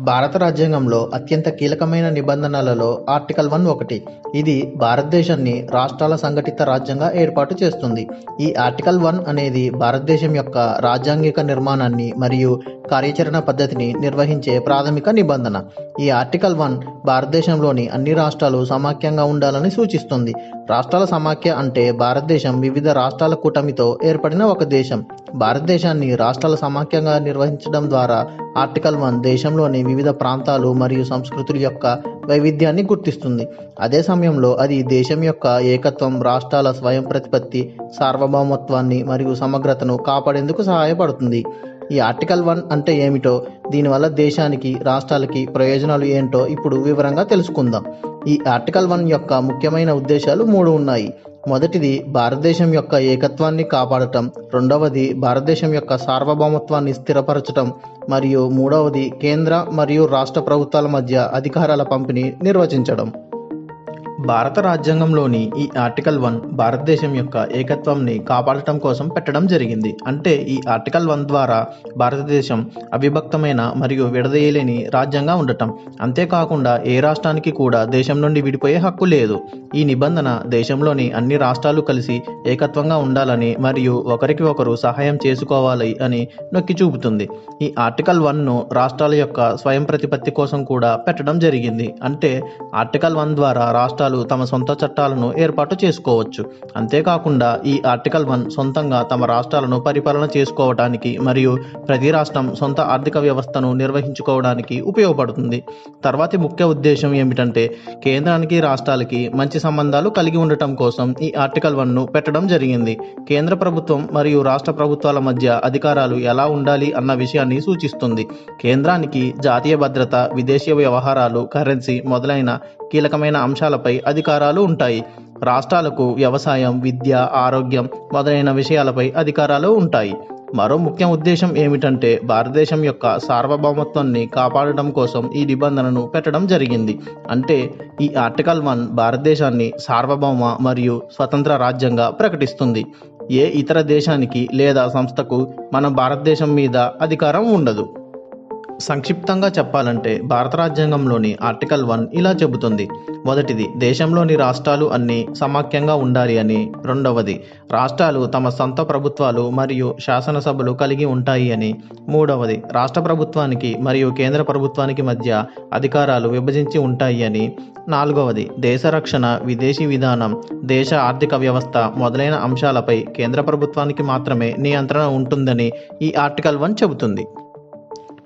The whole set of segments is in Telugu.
భారత రాజ్యాంగంలో అత్యంత కీలకమైన నిబంధనలలో ఆర్టికల్ 1 ఒకటి. ఇది భారతదేశాన్ని రాష్ట్రాల సంఘటిత రాజ్యంగా ఏర్పాటు చేస్తుంది. ఈ ఆర్టికల్ 1 అనేది భారతదేశం యొక్క రాజ్యాంగిక నిర్మాణాన్ని మరియు కార్యాచరణ పద్ధతిని నిర్వహించే ప్రాథమిక నిబంధన. ఈ ఆర్టికల్ 1 భారతదేశంలోని అన్ని రాష్ట్రాలు సమాఖ్యంగా ఉండాలని సూచిస్తుంది. రాష్ట్రాల సమాఖ్య అంటే భారతదేశం వివిధ రాష్ట్రాల కూటమితో ఏర్పడిన ఒక దేశం. భారతదేశాన్ని రాష్ట్రాల సమాఖ్యంగా నిర్వహించడం ద్వారా ఆర్టికల్ 1 దేశంలోని వివిధ ప్రాంతాలు మరియు సంస్కృతుల యొక్క వైవిధ్యాన్ని గుర్తిస్తుంది. అదే సమయంలో అది దేశం యొక్క ఏకత్వం, రాష్ట్రాల స్వయం ప్రతిపత్తి, సార్వభౌమత్వాన్ని మరియు సమగ్రతను కాపాడేందుకు సహాయపడుతుంది. ఈ ఆర్టికల్ 1 అంటే ఏమిటో, దీనివల్ల దేశానికి, రాష్ట్రాలకి ప్రయోజనాలు ఏంటో ఇప్పుడు వివరంగా తెలుసుకుందాం. ఈ ఆర్టికల్ 1 యొక్క ముఖ్యమైన ఉద్దేశాలు 3 ఉన్నాయి. మొదటిది భారతదేశం యొక్క ఏకత్వాన్ని కాపాడటం, రెండవది భారతదేశం యొక్క సార్వభౌమత్వాన్ని స్థిరపరచటం మరియు మూడవది కేంద్ర మరియు రాష్ట్ర ప్రభుత్వాల మధ్య అధికారాల పంపిణీ నిర్వచించడం. భారత రాజ్యాంగంలోని ఈ ఆర్టికల్ 1 భారతదేశం యొక్క ఏకత్వంని కాపాడటం కోసం పెట్టడం జరిగింది. అంటే ఈ ఆర్టికల్ 1 ద్వారా భారతదేశం అవిభక్తమైన మరియు విడదీయలేని రాజ్యంగా ఉండటం. అంతేకాకుండా ఏ రాష్ట్రానికి కూడా దేశం నుండి విడిపోయే హక్కు లేదు. ఈ నిబంధన దేశంలోని అన్ని రాష్ట్రాలు కలిసి ఏకత్వంగా ఉండాలని మరియు ఒకరికి ఒకరు సహాయం చేసుకోవాలి అని నొక్కి చూపుతుంది. ఈ ఆర్టికల్ 1ను రాష్ట్రాల యొక్క స్వయం ప్రతిపత్తి కోసం కూడా పెట్టడం జరిగింది. అంటే ఆర్టికల్ 1 ద్వారా రాష్ట్రాలు తమ సొంత చట్టాలను ఏర్పాటు చేసుకోవచ్చు. అంతేకాకుండా ఈ ఆర్టికల్ 1 సొంతంగా తమ రాష్ట్రాలను పరిపాలన చేసుకోవడానికి మరియు ప్రతి రాష్ట్రం సొంత ఆర్థిక వ్యవస్థను నిర్వహించుకోవడానికి ఉపయోగపడుతుంది. తర్వాతి ముఖ్య ఉద్దేశం ఏమిటంటే కేంద్రానికి, రాష్ట్రాలకి మంచి సంబంధాలు కలిగి ఉండటం కోసం ఈ ఆర్టికల్ 1ను పెట్టడం జరిగింది. కేంద్ర ప్రభుత్వం మరియు రాష్ట్ర ప్రభుత్వాల మధ్య అధికారాలు ఎలా ఉండాలి అన్న విషయాన్ని సూచిస్తుంది. కేంద్రానికి జాతీయ భద్రత, విదేశీ వ్యవహారాలు, కరెన్సీ మొదలైన కీలకమైన అంశాలపై అధికారాలు ఉంటాయి. రాష్ట్రాలకు వ్యవసాయం, విద్య, ఆరోగ్యం మొదలైన విషయాలపై అధికారాలు ఉంటాయి. మరో ముఖ్య ఉద్దేశం ఏమిటంటే భారతదేశం యొక్క సార్వభౌమత్వాన్ని కాపాడటం కోసం ఈ నిబంధనను పెట్టడం జరిగింది. అంటే ఈ ఆర్టికల్ 1 భారతదేశాన్ని సార్వభౌమ మరియు స్వతంత్ర రాజ్యంగా ప్రకటిస్తుంది. ఏ ఇతర దేశానికి లేదా సంస్థకు మన భారతదేశం మీద అధికారం ఉండదు. సంక్షిప్తంగా చెప్పాలంటే భారత రాజ్యాంగంలోని ఆర్టికల్ 1 ఇలా చెబుతుంది. మొదటిది, దేశంలోని రాష్ట్రాలు అన్నీ సమాఖ్యంగా ఉండాలి అని. రెండవది, రాష్ట్రాలు తమ సొంత ప్రభుత్వాలు మరియు శాసనసభలు కలిగి ఉంటాయి అని. మూడవది, రాష్ట్ర ప్రభుత్వానికి మరియు కేంద్ర ప్రభుత్వానికి మధ్య అధికారాలు విభజించి ఉంటాయి అని. నాలుగవది, దేశ రక్షణ, విదేశీ విధానం, దేశ ఆర్థిక వ్యవస్థ మొదలైన అంశాలపై కేంద్ర ప్రభుత్వానికి మాత్రమే నియంత్రణ ఉంటుందని ఈ ఆర్టికల్ 1 చెబుతుంది.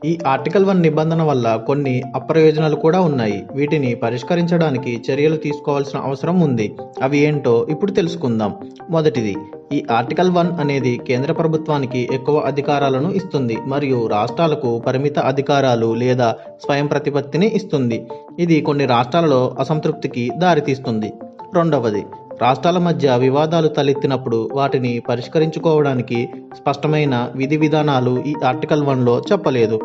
ఈ ఆర్టికల్ 1 నిబంధన వల్ల కొన్ని అప్రయోజనాలు కూడా ఉన్నాయి. వీటిని పరిష్కరించడానికి చర్యలు తీసుకోవాల్సిన అవసరం ఉంది. అవి ఏంటో ఇప్పుడు తెలుసుకుందాం. మొదటిది, ఈ ఆర్టికల్ 1 అనేది కేంద్ర ప్రభుత్వానికి ఎక్కువ అధికారాలను ఇస్తుంది మరియు రాష్ట్రాలకు పరిమిత అధికారాలు లేదా స్వయం ప్రతిపత్తిని ఇస్తుంది. ఇది కొన్ని రాష్ట్రాలలో అసంతృప్తికి దారితీస్తుంది. రెండవది, రాష్ట్రాల మధ్య వివాదాలు తలెత్తినప్పుడు వాటిని పరిష్కరించుకోవడానికి స్పష్టమైన విధి విధానాలు ఈ ఆర్టికల్ 1లో చెప్పలేదు.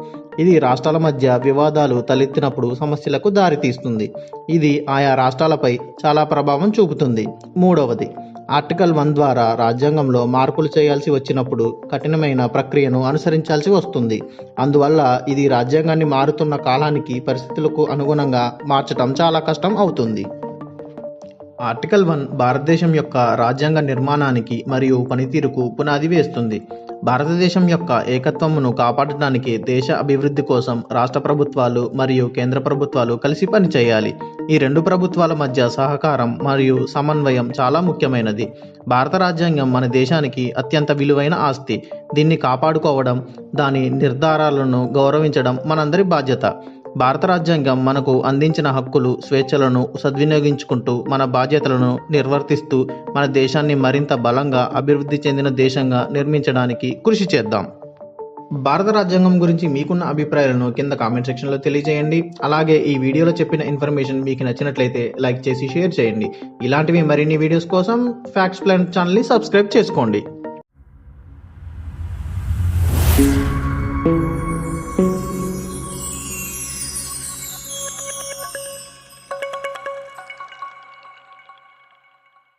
ఇది రాష్ట్రాల మధ్య వివాదాలు తలెత్తినప్పుడు సమస్యలకు దారితీస్తుంది. ఇది ఆయా రాష్ట్రాలపై చాలా ప్రభావం చూపుతుంది. మూడవది, ఆర్టికల్ 1 ద్వారా రాజ్యాంగంలో మార్పులు చేయాల్సి వచ్చినప్పుడు కఠినమైన ప్రక్రియను అనుసరించాల్సి వస్తుంది. అందువల్ల ఇది రాజ్యాంగాన్ని మారుతున్న కాలానికి, పరిస్థితులకు అనుగుణంగా మార్చడం చాలా కష్టం అవుతుంది. ఆర్టికల్ 1 భారతదేశం యొక్క రాజ్యాంగ నిర్మాణానికి మరియు పనితీరుకు పునాది వేస్తుంది. భారతదేశం యొక్క ఏకత్వమును కాపాడటానికి దేశ అభివృద్ధి కోసం రాష్ట్ర ప్రభుత్వాలు మరియు కేంద్ర ప్రభుత్వాలు కలిసి పనిచేయాలి. ఈ రెండు ప్రభుత్వాల మధ్య సహకారం మరియు సమన్వయం చాలా ముఖ్యమైనది. భారత రాజ్యాంగం మన దేశానికి అత్యంత విలువైన ఆస్తి. దీన్ని కాపాడుకోవడం, దాని నిర్ధారాలను గౌరవించడం మనందరి బాధ్యత. భారత రాజ్యాంగం మనకు అందించిన హక్కులు, స్వేచ్ఛలను సద్వినియోగించుకుంటూ మన బాధ్యతలను నిర్వర్తిస్తూ మన దేశాన్ని మరింత బలంగా, అభివృద్ధి చెందిన దేశంగా నిర్మించడానికి కృషి చేద్దాం. భారత రాజ్యాంగం గురించి మీకున్న అభిప్రాయాలను కింద కామెంట్ సెక్షన్లో తెలియజేయండి. అలాగే ఈ వీడియోలో చెప్పిన ఇన్ఫర్మేషన్ మీకు నచ్చినట్లయితే లైక్ చేసి షేర్ చేయండి. ఇలాంటివి మరిన్ని వీడియోస్ కోసం ఫ్యాక్ట్స్ ప్లాన్ ఛానల్ని సబ్స్క్రైబ్ చేసుకోండి.